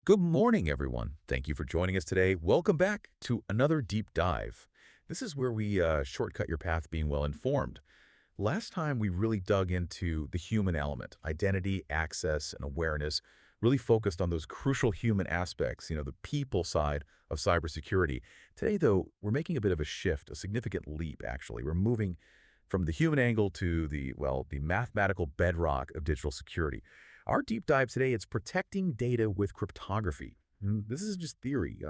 Good morning, everyone. Thank you for joining us today. Welcome back to another deep dive. This is where we shortcut your path being well-informed. Last time, we really dug into the human element, identity, access, and awareness, really focused on those crucial human aspects, the people side of cybersecurity. Today, though, we're making a bit of a shift, a significant leap, actually. We're moving from the human angle to the mathematical bedrock of digital security. Our deep dive today, it's protecting data with cryptography. This isn't just theory.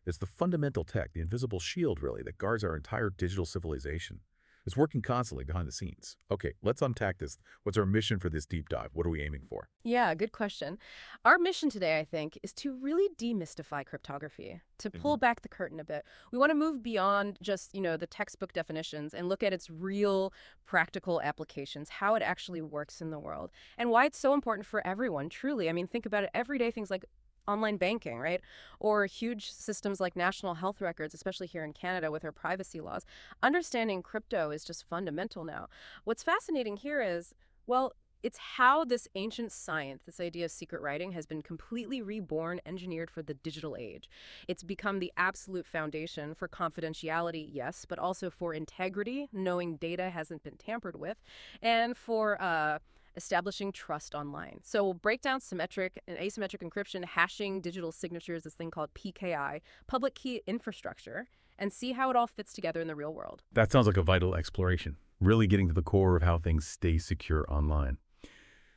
It's the fundamental tech, the invisible shield, really, that guards our entire digital civilization. It's working constantly behind the scenes. Okay, let's unpack this. What's our mission for this deep dive? What are we aiming for? Yeah, good question. Our mission today, I think, is to really demystify cryptography, to pull back the curtain a bit. We want to move beyond just, the textbook definitions and look at its real practical applications, how it actually works in the world, and why it's so important for everyone, truly. I mean, think about it, everyday things like online banking, right? Or huge systems like national health records, especially here in Canada with our privacy laws. Understanding crypto is just fundamental now. What's fascinating here is, well, it's how this ancient science, this idea of secret writing, has been completely reborn, engineered for the digital age. It's become the absolute foundation for confidentiality, yes, but also for integrity, knowing data hasn't been tampered with, and for establishing trust online. So we'll break down symmetric and asymmetric encryption, hashing digital signatures, this thing called PKI, public key infrastructure, and see how it all fits together in the real world. That sounds like a vital exploration, really getting to the core of how things stay secure online.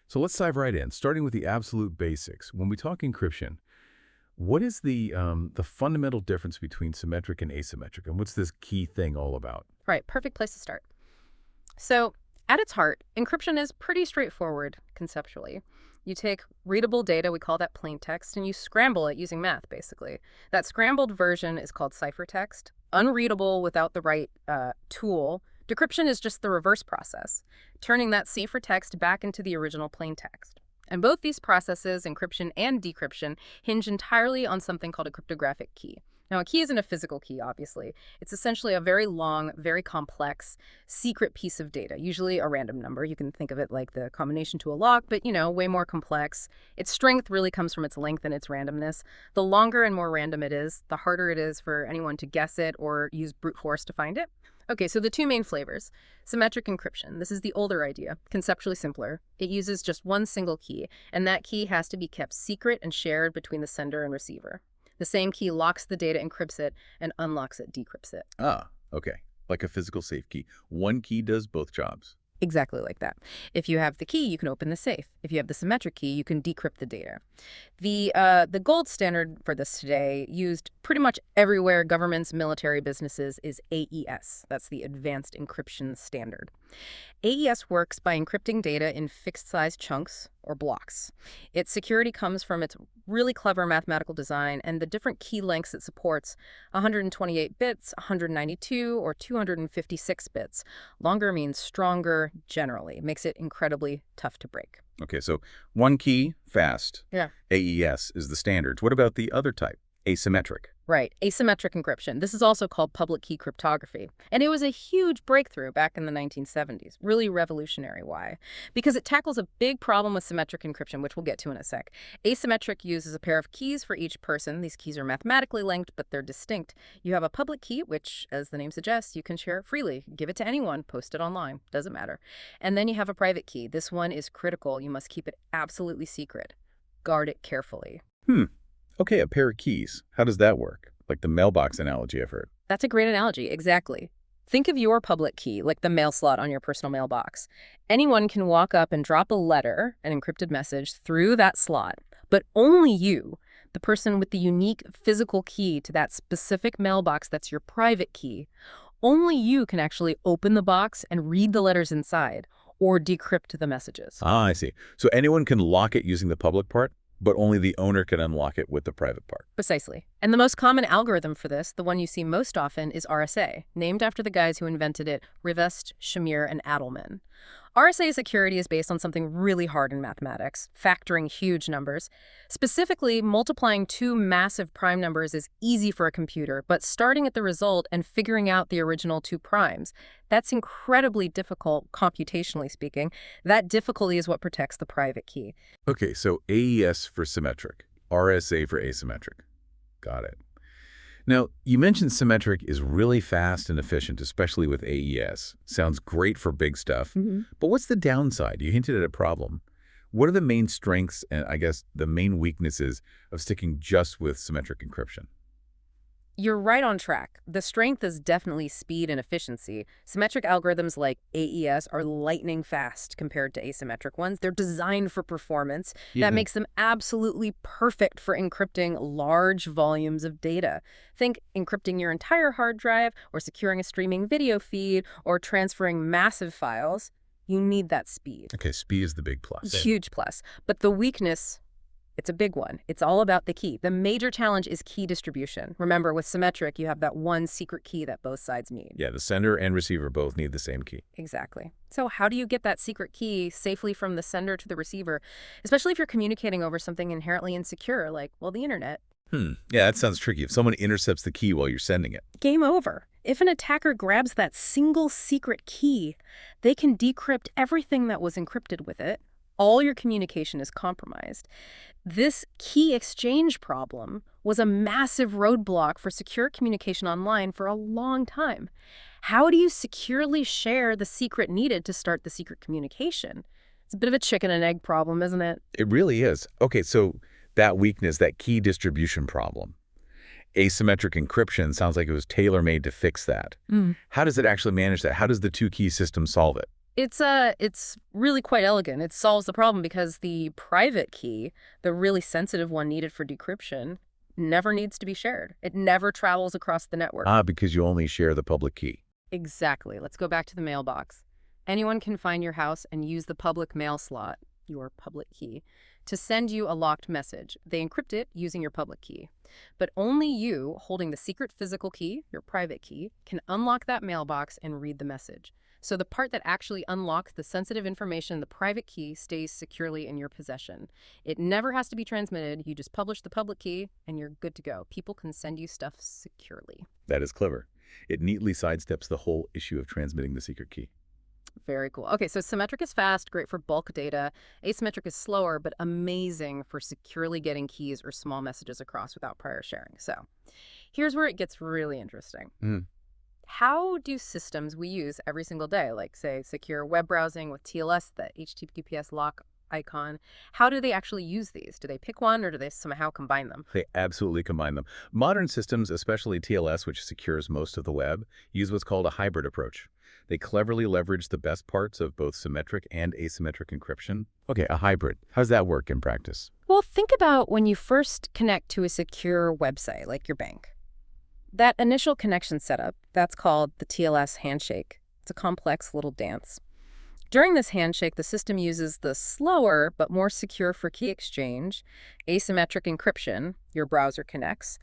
So let's dive right in, starting with the absolute basics. When we talk encryption, what is the fundamental difference between symmetric and asymmetric, and what's this key thing all about? Right, perfect place to start. So at its heart, encryption is pretty straightforward conceptually. You take readable data, we call that plain text, and you scramble it using math, basically. That scrambled version is called ciphertext. Unreadable without the right tool. Decryption is just the reverse process, turning that ciphertext back into the original plain text. And both these processes, encryption and decryption, hinge entirely on something called a cryptographic key. Now, a key isn't a physical key, obviously. It's essentially a very long, very complex, secret piece of data, usually a random number. You can think of it like the combination to a lock, but, way more complex. Its strength really comes from its length and its randomness. The longer and more random it is, the harder it is for anyone to guess it or use brute force to find it. Okay, so the two main flavors. Symmetric encryption. This is the older idea, conceptually simpler. It uses just one single key, and that key has to be kept secret and shared between the sender and receiver. The same key locks the data, encrypts it, and unlocks it, decrypts it. Ah, okay. Like a physical safe key. One key does both jobs. Exactly like that. If you have the key, you can open the safe. If you have the symmetric key, you can decrypt the data. The gold standard for this today, used pretty much everywhere, governments, military, businesses, is AES. That's the Advanced Encryption Standard. AES works by encrypting data in fixed-size chunks or blocks. Its security comes from its really clever mathematical design and the different key lengths it supports: 128 bits, 192, or 256 bits. Longer means stronger generally. It makes it incredibly tough to break. Okay, so one key, fast. Yeah. AES is the standard. What about the other type, asymmetric? Right, asymmetric encryption. This is also called public key cryptography. And it was a huge breakthrough back in the 1970s. Really revolutionary. Why? Because it tackles a big problem with symmetric encryption, which we'll get to in a sec. Asymmetric uses a pair of keys for each person. These keys are mathematically linked, but they're distinct. You have a public key, which, as the name suggests, you can share it freely. Give it to anyone, post it online, doesn't matter. And then you have a private key. This one is critical. You must keep it absolutely secret. Guard it carefully. Okay, a pair of keys. How does that work? Like the mailbox analogy I've heard. That's a great analogy, exactly. Think of your public key, like the mail slot on your personal mailbox. Anyone can walk up and drop a letter, an encrypted message, through that slot, but only you, the person with the unique physical key to that specific mailbox that's your private key, only you can actually open the box and read the letters inside or decrypt the messages. Ah, I see. So anyone can lock it using the public part, but only the owner can unlock it with the private part. Precisely. And the most common algorithm for this, the one you see most often, is RSA, named after the guys who invented it, Rivest, Shamir, and Adelman. RSA security is based on something really hard in mathematics, factoring huge numbers. Specifically, multiplying two massive prime numbers is easy for a computer, but starting at the result and figuring out the original two primes, that's incredibly difficult, computationally speaking. That difficulty is what protects the private key. Okay, so AES for symmetric, RSA for asymmetric. Got it. Now, you mentioned symmetric is really fast and efficient, especially with AES. Sounds great for big stuff. But what's the downside? You hinted at a problem. What are the main strengths and, I guess, the main weaknesses of sticking just with symmetric encryption? You're right on track. The strength is definitely speed and efficiency. Symmetric algorithms like AES are lightning fast compared to asymmetric ones. They're designed for performance. Yeah. That makes them absolutely perfect for encrypting large volumes of data. Think encrypting your entire hard drive, or securing a streaming video feed, or transferring massive files. You need that speed. Okay, speed is the big plus. Huge plus. But the weakness, it's a big one. It's all about the key. The major challenge is key distribution. Remember, with symmetric, you have that one secret key that both sides need. Yeah, the sender and receiver both need the same key. Exactly. So how do you get that secret key safely from the sender to the receiver, especially if you're communicating over something inherently insecure, like, well, the internet? Yeah, that sounds tricky. If someone intercepts the key while you're sending it. Game over. If an attacker grabs that single secret key, they can decrypt everything that was encrypted with it. All your communication is compromised. This key exchange problem was a massive roadblock for secure communication online for a long time. How do you securely share the secret needed to start the secret communication? It's a bit of a chicken and egg problem, isn't it? It really is. Okay, so that weakness, that key distribution problem, asymmetric encryption sounds like it was tailor-made to fix that. How does it actually manage that? How does the two-key system solve it? It's really quite elegant. It solves the problem because the private key, the really sensitive one needed for decryption, never needs to be shared. It never travels across the network. Because you only share the public key. Exactly. Let's go back to the mailbox. Anyone can find your house and use the public mail slot, your public key, to send you a locked message. They encrypt it using your public key. But only you, holding the secret physical key, your private key, can unlock that mailbox and read the message. So the part that actually unlocks the sensitive information, the private key, stays securely in your possession. It never has to be transmitted. You just publish the public key and you're good to go. People can send you stuff securely. That is clever. It neatly sidesteps the whole issue of transmitting the secret key. Very cool. Okay, so symmetric is fast, great for bulk data. Asymmetric is slower, but amazing for securely getting keys or small messages across without prior sharing. So here's where it gets really interesting. How do systems we use every single day, like, say, secure web browsing with TLS, the HTTPS lock icon, how do they actually use these? Do they pick one, or do they somehow combine them? They absolutely combine them. Modern systems, especially TLS, which secures most of the web, use what's called a hybrid approach. They cleverly leverage the best parts of both symmetric and asymmetric encryption. Okay, a hybrid. How does that work in practice? Well, think about when you first connect to a secure website, like your bank. That initial connection setup, that's called the TLS handshake. It's a complex little dance. During this handshake, the system uses the slower but more secure for key exchange, asymmetric encryption. Your browser connects.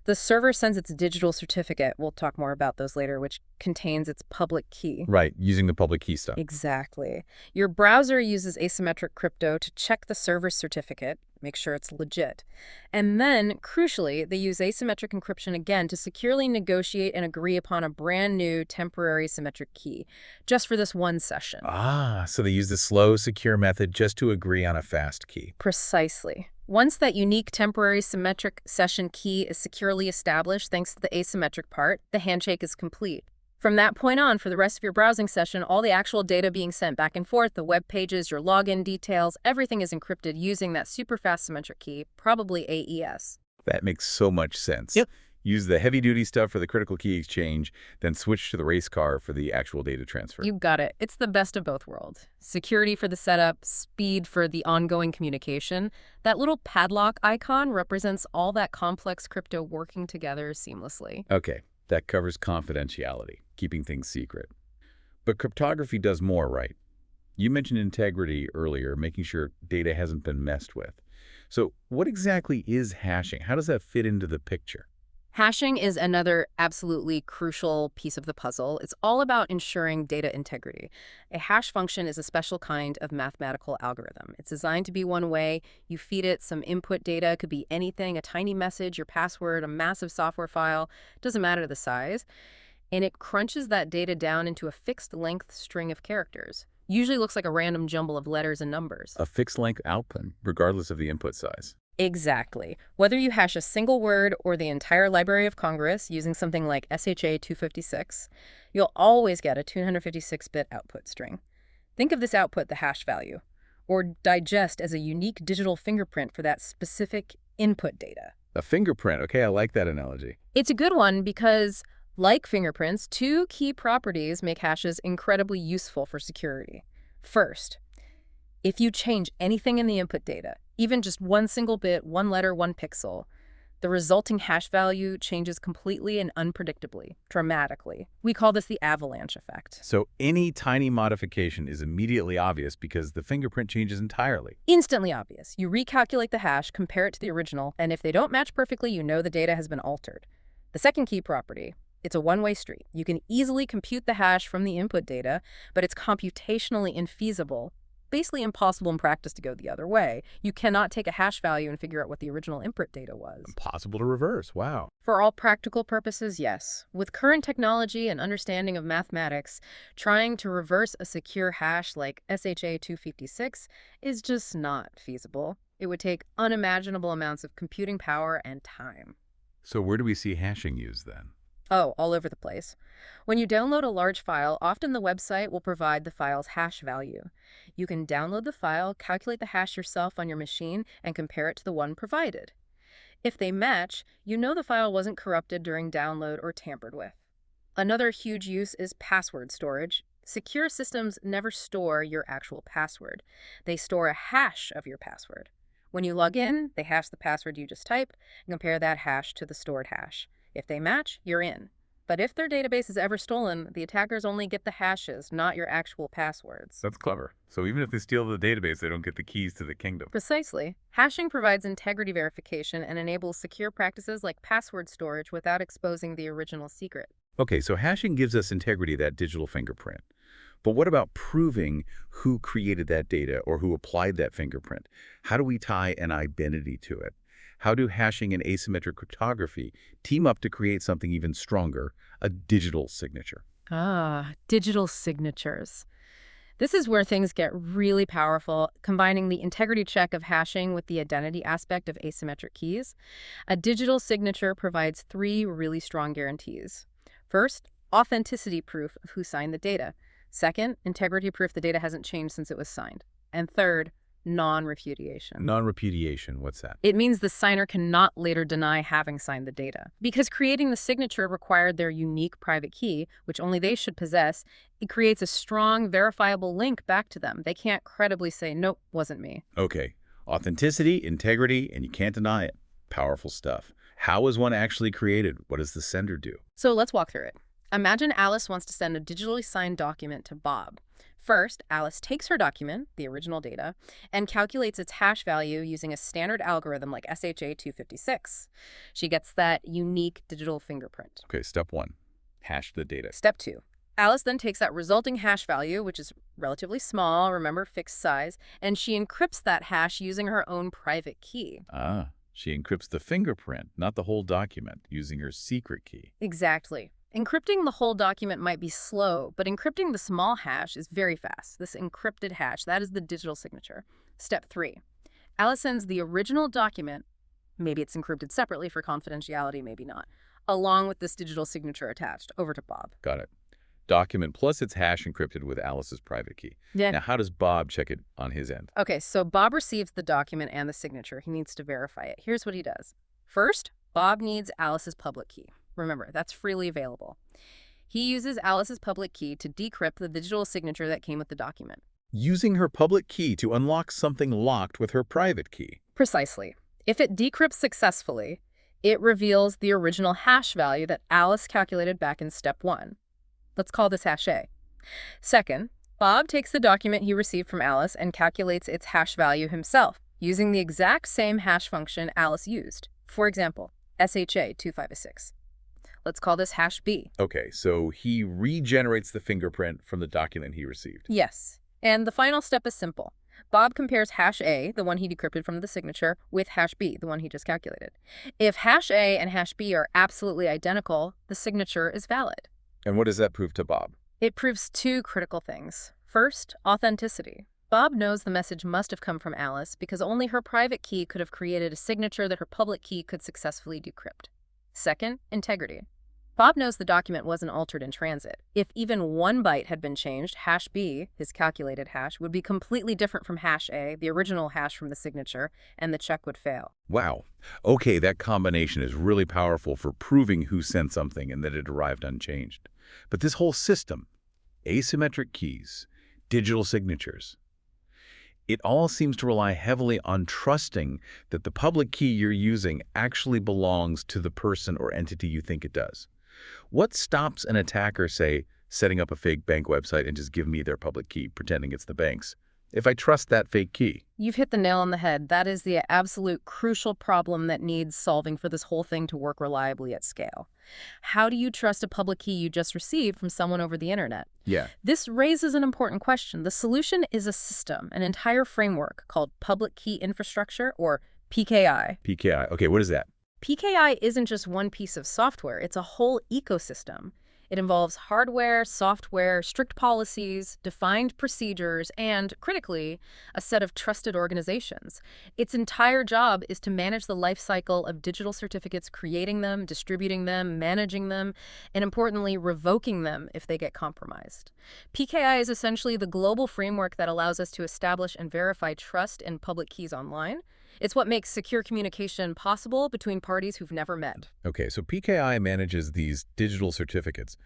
The server sends its digital certificate, we'll talk more about those later, which contains its public key. Right, using the public key stuff. Exactly. Your browser uses asymmetric crypto to check the server's certificate, make sure it's legit. And then, crucially, they use asymmetric encryption again to securely negotiate and agree upon a brand new temporary symmetric key, just for this one session. So they use the slow, secure method just to agree on a fast key. Precisely. Once that unique temporary symmetric session key is securely established thanks to the asymmetric part, the handshake is complete. From that point on, for the rest of your browsing session, all the actual data being sent back and forth, the web pages, your login details, everything is encrypted using that super fast symmetric key, probably AES. That makes so much sense. Yep. Use the heavy-duty stuff for the critical key exchange, then switch to the race car for the actual data transfer. You got it. It's the best of both worlds. Security for the setup, speed for the ongoing communication. That little padlock icon represents all that complex crypto working together seamlessly. Okay, that covers confidentiality, keeping things secret. But cryptography does more, right? You mentioned integrity earlier, making sure data hasn't been messed with. So what exactly is hashing? How does that fit into the picture? Hashing is another absolutely crucial piece of the puzzle. It's all about ensuring data integrity. A hash function is a special kind of mathematical algorithm. It's designed to be one way. You feed it some input data, could be anything, a tiny message, your password, a massive software file, doesn't matter the size. And it crunches that data down into a fixed length string of characters. Usually looks like a random jumble of letters and numbers. A fixed length output, regardless of the input size. Exactly. Whether you hash a single word or the entire Library of Congress using something like SHA-256, you'll always get a 256-bit output string. Think of this output the hash value, or digest as a unique digital fingerprint for that specific input data. A fingerprint. Okay, I like that analogy. It's a good one because, like fingerprints, two key properties make hashes incredibly useful for security. First, if you change anything in the input data, even just one single bit, one letter, one pixel, the resulting hash value changes completely and unpredictably, dramatically. We call this the avalanche effect. So any tiny modification is immediately obvious because the fingerprint changes entirely. Instantly obvious. You recalculate the hash, compare it to the original, and if they don't match perfectly, you know the data has been altered. The second key property, it's a one-way street. You can easily compute the hash from the input data, but it's computationally infeasible, basically impossible in practice to go the other way. You cannot take a hash value and figure out what the original input data was. Impossible to reverse. Wow. For all practical purposes, yes. With current technology and understanding of mathematics, trying to reverse a secure hash like SHA-256 is just not feasible. It would take unimaginable amounts of computing power and time. So where do we see hashing used then? Oh, all over the place. When you download a large file, often the website will provide the file's hash value. You can download the file, calculate the hash yourself on your machine, and compare it to the one provided. If they match, you know the file wasn't corrupted during download or tampered with. Another huge use is password storage. Secure systems never store your actual password. They store a hash of your password. When you log in, they hash the password you just typed and compare that hash to the stored hash. If they match, you're in. But if their database is ever stolen, the attackers only get the hashes, not your actual passwords. That's clever. So even if they steal the database, they don't get the keys to the kingdom. Precisely. Hashing provides integrity verification and enables secure practices like password storage without exposing the original secret. Okay, so hashing gives us integrity, that digital fingerprint. But what about proving who created that data or who applied that fingerprint? How do we tie an identity to it? How do hashing and asymmetric cryptography team up to create something even stronger, a digital signature? Digital signatures. This is where things get really powerful, combining the integrity check of hashing with the identity aspect of asymmetric keys. A digital signature provides three really strong guarantees. First, authenticity proof of who signed the data. Second, integrity proof the data hasn't changed since it was signed. And third, non-repudiation. Non-repudiation, what's that? It means the signer cannot later deny having signed the data. Because creating the signature required their unique private key, which only they should possess, it creates a strong, verifiable link back to them. They can't credibly say, nope, wasn't me. Okay, authenticity, integrity, and you can't deny it. Powerful stuff. How is one actually created? What does the sender do? So let's walk through it. Imagine Alice wants to send a digitally signed document to Bob. First, Alice takes her document, the original data, and calculates its hash value using a standard algorithm like SHA-256. She gets that unique digital fingerprint. Okay, step one, hash the data. Step two, Alice then takes that resulting hash value, which is relatively small, remember, fixed size, and she encrypts that hash using her own private key. She encrypts the fingerprint, not the whole document, using her secret key. Exactly. Encrypting the whole document might be slow, but encrypting the small hash is very fast. This encrypted hash, that is the digital signature. Step three, Alice sends the original document, maybe it's encrypted separately for confidentiality, maybe not, along with this digital signature attached, over to Bob. Got it. Document plus its hash encrypted with Alice's private key. Yeah. Now, how does Bob check it on his end? Okay, so Bob receives the document and the signature. He needs to verify it. Here's what he does. First, Bob needs Alice's public key. Remember, that's freely available. He uses Alice's public key to decrypt the digital signature that came with the document. Using her public key to unlock something locked with her private key. Precisely. If it decrypts successfully, it reveals the original hash value that Alice calculated back in step one. Let's call this hash A. Second, Bob takes the document he received from Alice and calculates its hash value himself, using the exact same hash function Alice used. For example, SHA-256. Let's call this hash B. Okay, so he regenerates the fingerprint from the document he received. Yes. And the final step is simple. Bob compares hash A, the one he decrypted from the signature, with hash B, the one he just calculated. If hash A and hash B are absolutely identical, the signature is valid. And what does that prove to Bob? It proves two critical things. First, authenticity. Bob knows the message must have come from Alice because only her private key could have created a signature that her public key could successfully decrypt. Second, integrity. Bob knows the document wasn't altered in transit. If even one byte had been changed, hash B, his calculated hash, would be completely different from hash A, the original hash from the signature, and the check would fail. Wow. Okay, that combination is really powerful for proving who sent something and that it arrived unchanged. But this whole system, asymmetric keys, digital signatures, it all seems to rely heavily on trusting that the public key you're using actually belongs to the person or entity you think it does. What stops an attacker, say, setting up a fake bank website and just give me their public key, pretending it's the bank's, if I trust that fake key? You've hit the nail on the head. That is the absolute crucial problem that needs solving for this whole thing to work reliably at scale. How do you trust a public key you just received from someone over the internet? Yeah. This raises an important question. The solution is a system, an entire framework called Public Key Infrastructure, or PKI. PKI. Okay, what is that? PKI isn't just one piece of software, it's a whole ecosystem. It involves hardware, software, strict policies, defined procedures, and, critically, a set of trusted organizations. Its entire job is to manage the life cycle of digital certificates, creating them, distributing them, managing them, and importantly, revoking them if they get compromised. PKI is essentially the global framework that allows us to establish and verify trust in public keys online. It's what makes secure communication possible between parties who've never met. Okay, so PKI manages these digital certificates.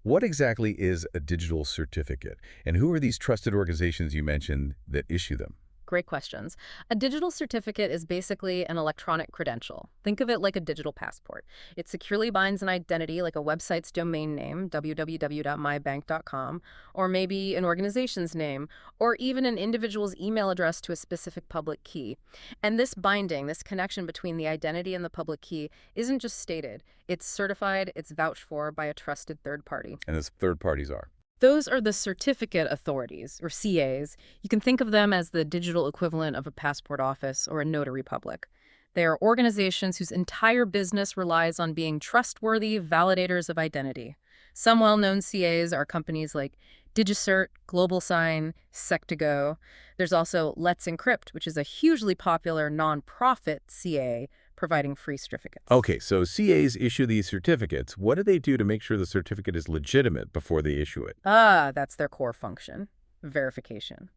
What exactly is a digital certificate? And who are these trusted organizations you mentioned that issue them? Great questions. A digital certificate is basically an electronic credential. Think of it like a digital passport. It securely binds an identity like a website's domain name, www.mybank.com, or maybe an organization's name, or even an individual's email address to a specific public key. And this binding, this connection between the identity and the public key, isn't just stated. It's certified, it's vouched for by a trusted third party. And those third parties are? Those are the certificate authorities, or CAs. You can think of them as the digital equivalent of a passport office or a notary public. They are organizations whose entire business relies on being trustworthy validators of identity. Some well-known CAs are companies like DigiCert, GlobalSign, Sec2Go. There's also Let's Encrypt, which is a hugely popular nonprofit CA providing free certificates. Okay, so CAs issue these certificates. What do they do to make sure the certificate is legitimate before they issue it? That's their core function, verification.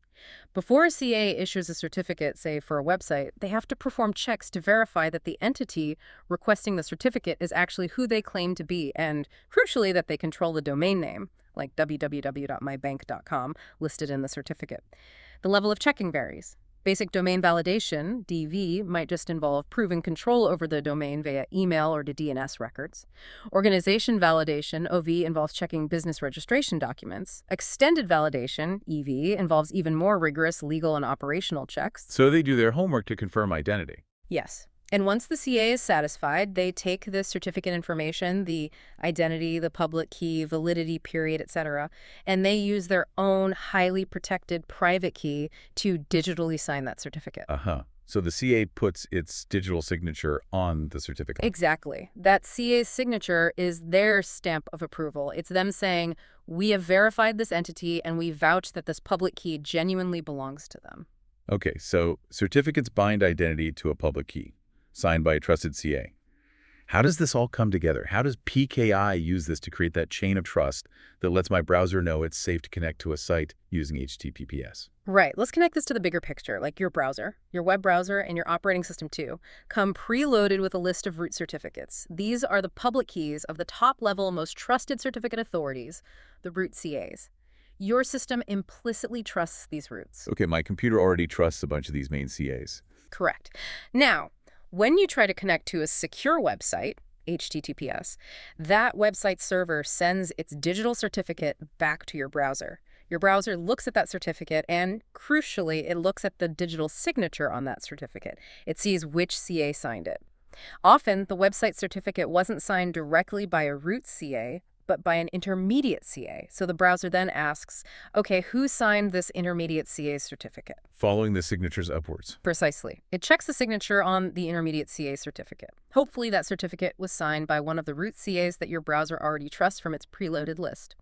Before a CA issues a certificate, say for a website, they have to perform checks to verify that the entity requesting the certificate is actually who they claim to be, and crucially that they control the domain name, like www.mybank.com, listed in the certificate. The level of checking varies. Basic domain validation, DV, might just involve proving control over the domain via email or to DNS records. Organization validation, OV, involves checking business registration documents. Extended validation, EV, involves even more rigorous legal and operational checks. So they do their homework to confirm identity. Yes. And once the CA is satisfied, they take the certificate information, the identity, the public key, validity period, etc., and they use their own highly protected private key to digitally sign that certificate. So the CA puts its digital signature on the certificate. Exactly. That CA's signature is their stamp of approval. It's them saying, we have verified this entity and we vouch that this public key genuinely belongs to them. Okay, so certificates bind identity to a public key, signed by a trusted CA. How does this all come together? How does PKI use this to create that chain of trust that lets my browser know it's safe to connect to a site using HTTPS? Right. Let's connect this to the bigger picture, like your browser, your web browser, and your operating system too, come preloaded with a list of root certificates. These are the public keys of the top-level, most trusted certificate authorities, the root CAs. Your system implicitly trusts these roots. Okay, my computer already trusts a bunch of these main CAs. Correct. Now, when you try to connect to a secure website, HTTPS, that website server sends its digital certificate back to your browser. Your browser looks at that certificate and, crucially, it looks at the digital signature on that certificate. It sees which CA signed it. Often, the website certificate wasn't signed directly by a root CA, but by an intermediate CA. So the browser then asks, okay, who signed this intermediate CA certificate? Following the signatures upwards. Precisely. It checks the signature on the intermediate CA certificate. Hopefully that certificate was signed by one of the root CAs that your browser already trusts from its preloaded list.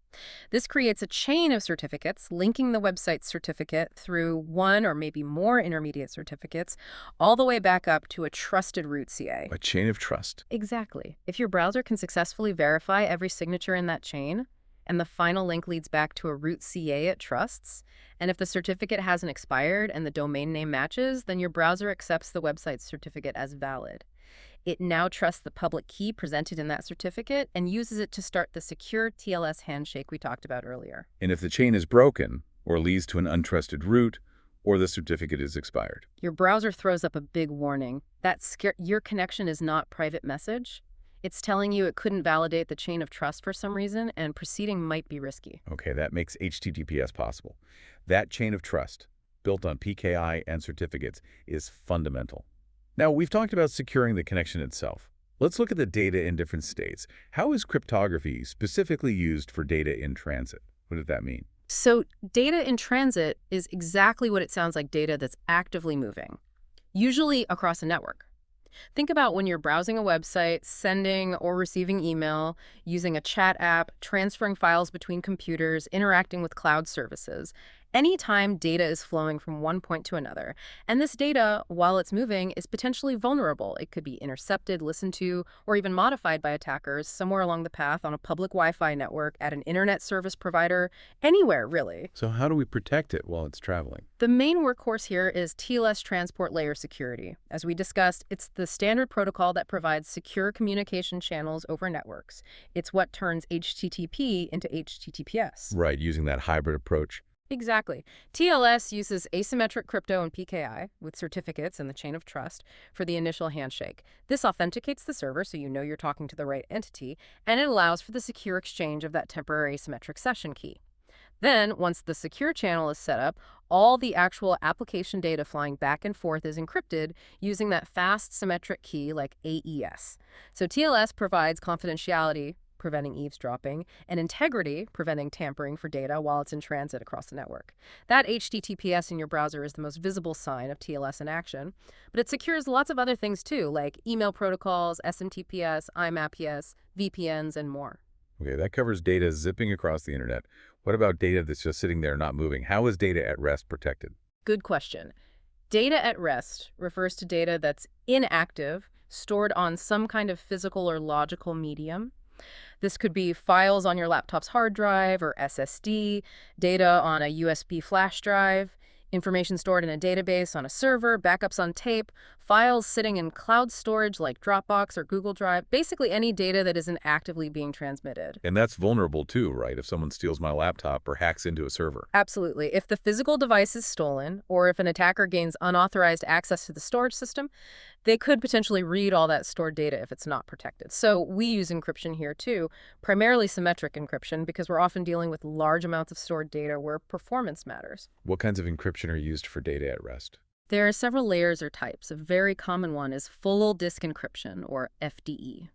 This creates a chain of certificates linking the website's certificate through one or maybe more intermediate certificates all the way back up to a trusted root CA. A chain of trust. Exactly. If your browser can successfully verify every signature in that chain, and the final link leads back to a root CA it trusts, and if the certificate hasn't expired and the domain name matches, then your browser accepts the website's certificate as valid. It now trusts the public key presented in that certificate and uses it to start the secure TLS handshake we talked about earlier. And if the chain is broken, or leads to an untrusted root, or the certificate is expired, Your browser throws up a big warning. Your connection is not private message. It's telling you it couldn't validate the chain of trust for some reason, and proceeding might be risky. okay, that makes HTTPS possible. That chain of trust, built on PKI and certificates, is fundamental. Now, we've talked about securing the connection itself. Let's look at the data in different states. How is cryptography specifically used for data in transit? What does that mean? So data in transit is exactly what it sounds like, data that's actively moving, usually across a network. Think about when you're browsing a website, sending or receiving email, using a chat app, transferring files between computers, interacting with cloud services. Anytime data is flowing from one point to another. And this data, while it's moving, is potentially vulnerable. It could be intercepted, listened to, or even modified by attackers somewhere along the path on a public Wi-Fi network, at an internet service provider, anywhere, really. So how do we protect it while it's traveling? The main workhorse here is TLS transport layer security. As we discussed, it's the standard protocol that provides secure communication channels over networks. It's what turns HTTP into HTTPS. Right, using that hybrid approach. Exactly. TLS uses asymmetric crypto and PKI with certificates and the chain of trust for the initial handshake. This authenticates the server so you know you're talking to the right entity, and it allows for the secure exchange of that temporary asymmetric session key. Then, once the secure channel is set up, all the actual application data flying back and forth is encrypted using that fast symmetric key like AES. So TLS provides confidentiality, preventing eavesdropping, and integrity, preventing tampering for data while it's in transit across the network. That HTTPS in your browser is the most visible sign of TLS in action, but it secures lots of other things too, like email protocols, SMTPS, IMAPS, VPNs, and more. Okay, that covers data zipping across the internet. What about data that's just sitting there not moving? How is data at rest protected? Good question. Data at rest refers to data that's inactive, stored on some kind of physical or logical medium. This could be files on your laptop's hard drive or SSD, data on a USB flash drive, information stored in a database on a server, backups on tape, files sitting in cloud storage like Dropbox or Google Drive, basically any data that isn't actively being transmitted. And that's vulnerable too, right? If someone steals my laptop or hacks into a server. Absolutely. If the physical device is stolen, or if an attacker gains unauthorized access to the storage system, they could potentially read all that stored data if it's not protected. So we use encryption here too, primarily symmetric encryption, because we're often dealing with large amounts of stored data where performance matters. What kinds of encryption are used for data at rest? There are several layers or types. A very common one is full disk encryption, or FDE.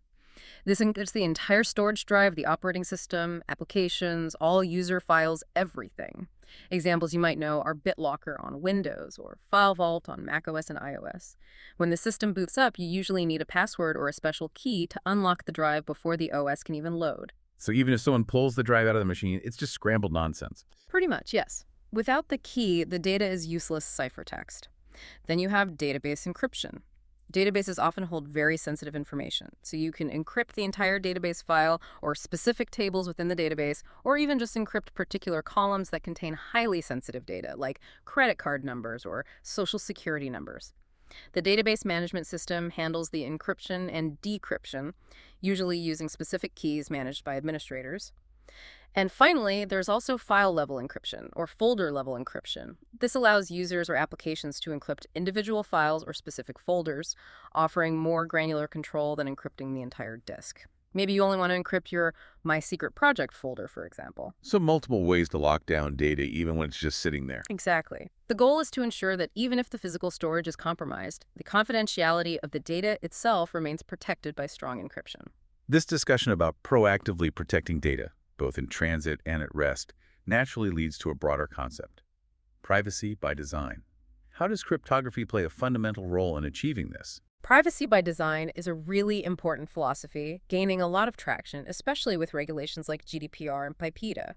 This encrypts the entire storage drive, the operating system, applications, all user files, everything. Examples you might know are BitLocker on Windows or FileVault on macOS and iOS. When the system boots up, you usually need a password or a special key to unlock the drive before the OS can even load. So even if someone pulls the drive out of the machine, it's just scrambled nonsense. Pretty much, yes. Without the key, the data is useless ciphertext. Then you have database encryption. Databases often hold very sensitive information, so you can encrypt the entire database file or specific tables within the database, or even just encrypt particular columns that contain highly sensitive data, like credit card numbers or social security numbers. The database management system handles the encryption and decryption, usually using specific keys managed by administrators. And finally, there's also file-level encryption, or folder-level encryption. This allows users or applications to encrypt individual files or specific folders, offering more granular control than encrypting the entire disk. Maybe you only want to encrypt your My Secret Project folder, for example. So multiple ways to lock down data even when it's just sitting there. Exactly. The goal is to ensure that even if the physical storage is compromised, the confidentiality of the data itself remains protected by strong encryption. This discussion about proactively protecting data, both in transit and at rest, naturally leads to a broader concept: privacy by design. How does cryptography play a fundamental role in achieving this? Privacy by design is a really important philosophy, gaining a lot of traction, especially with regulations like GDPR and PIPEDA.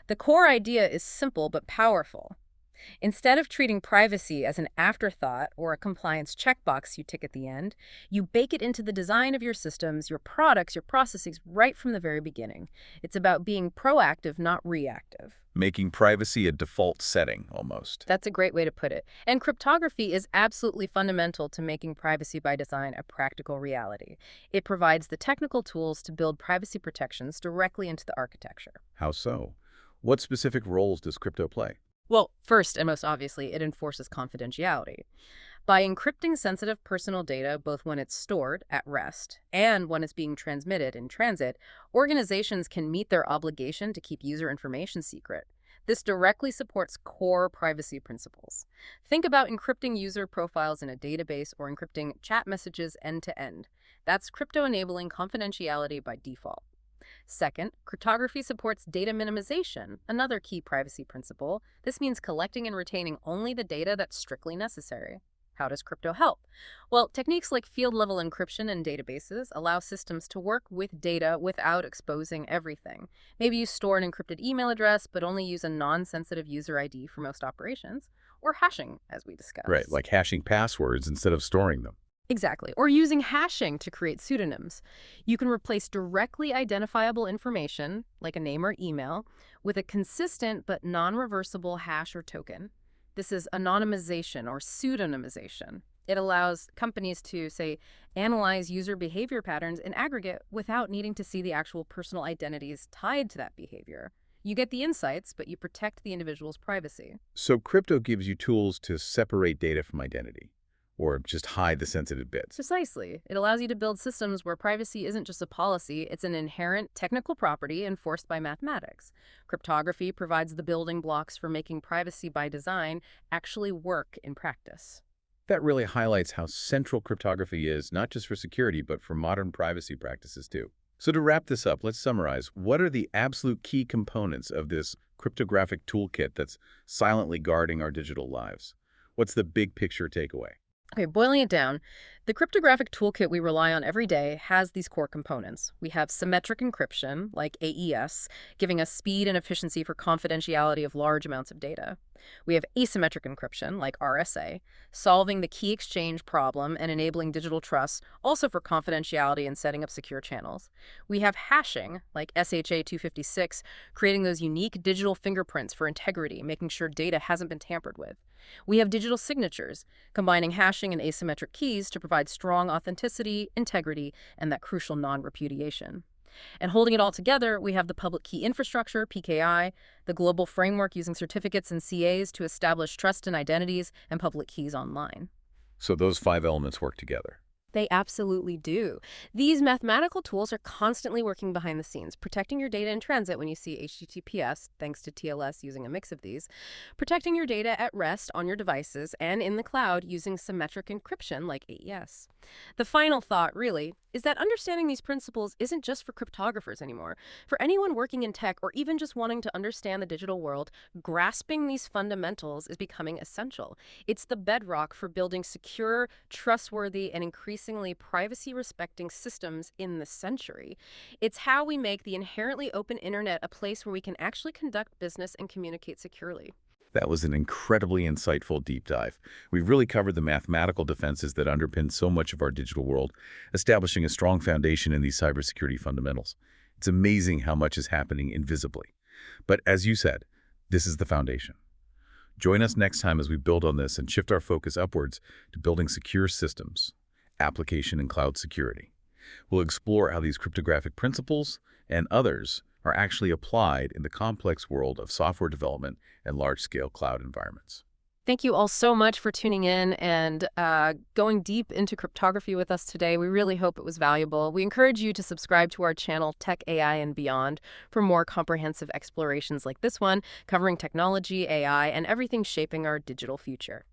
The core idea is simple but powerful. Instead of treating privacy as an afterthought or a compliance checkbox you tick at the end, you bake it into the design of your systems, your products, your processes right from the very beginning. It's about being proactive, not reactive. Making privacy a default setting, almost. That's a great way to put it. And cryptography is absolutely fundamental to making privacy by design a practical reality. It provides the technical tools to build privacy protections directly into the architecture. How so? What specific roles does crypto play? Well, first and most obviously, it enforces confidentiality. By encrypting sensitive personal data both when it's stored at rest and when it's being transmitted in transit, organizations can meet their obligation to keep user information secret. This directly supports core privacy principles. Think about encrypting user profiles in a database or encrypting chat messages end-to-end. That's crypto-enabling confidentiality by default. Second, cryptography supports data minimization, another key privacy principle. This means collecting and retaining only the data that's strictly necessary. How does crypto help? Well, techniques like field-level encryption in databases allow systems to work with data without exposing everything. Maybe you store an encrypted email address, but only use a non-sensitive user ID for most operations, or hashing, as we discussed. Right, like hashing passwords instead of storing them. Exactly. Or using hashing to create pseudonyms. You can replace directly identifiable information, like a name or email, with a consistent but non-reversible hash or token. This is anonymization or pseudonymization. It allows companies to, say, analyze user behavior patterns in aggregate without needing to see the actual personal identities tied to that behavior. You get the insights, but you protect the individual's privacy. So crypto gives you tools to separate data from identity, or just hide the sensitive bits. Precisely. It allows you to build systems where privacy isn't just a policy, it's an inherent technical property enforced by mathematics. Cryptography provides the building blocks for making privacy by design actually work in practice. That really highlights how central cryptography is, not just for security, but for modern privacy practices too. So to wrap this up, let's summarize. What are the absolute key components of this cryptographic toolkit that's silently guarding our digital lives? What's the big picture takeaway? Okay, boiling it down, the cryptographic toolkit we rely on every day has these core components. We have symmetric encryption, like AES, giving us speed and efficiency for confidentiality of large amounts of data. We have asymmetric encryption, like RSA, solving the key exchange problem and enabling digital trust, also for confidentiality and setting up secure channels. We have hashing, like SHA-256, creating those unique digital fingerprints for integrity, making sure data hasn't been tampered with. We have digital signatures, combining hashing and asymmetric keys to provide strong authenticity, integrity, and that crucial non-repudiation. And holding it all together, we have the public key infrastructure, PKI, the global framework using certificates and CAs to establish trust and identities and public keys online. So those 5 elements work together. They absolutely do. These mathematical tools are constantly working behind the scenes, protecting your data in transit when you see HTTPS, thanks to TLS using a mix of these, protecting your data at rest on your devices and in the cloud using symmetric encryption like AES. The final thought, really, is that understanding these principles isn't just for cryptographers anymore. For anyone working in tech or even just wanting to understand the digital world, grasping these fundamentals is becoming essential. It's the bedrock for building secure, trustworthy, and increasingly privacy-respecting systems in this century. It's how we make the inherently open internet a place where we can actually conduct business and communicate securely. That was an incredibly insightful deep dive. We've really covered the mathematical defenses that underpin so much of our digital world, establishing a strong foundation in these cybersecurity fundamentals. It's amazing how much is happening invisibly. But as you said, this is the foundation. Join us next time as we build on this and shift our focus upwards to building secure systems, application and cloud security. We'll explore how these cryptographic principles and others are actually applied in the complex world of software development and large-scale cloud environments. Thank you all so much for tuning in and going deep into cryptography with us today. We really hope it was valuable. We encourage you to subscribe to our channel, Tech, AI, and Beyond, for more comprehensive explorations like this one, covering technology, AI, and everything shaping our digital future.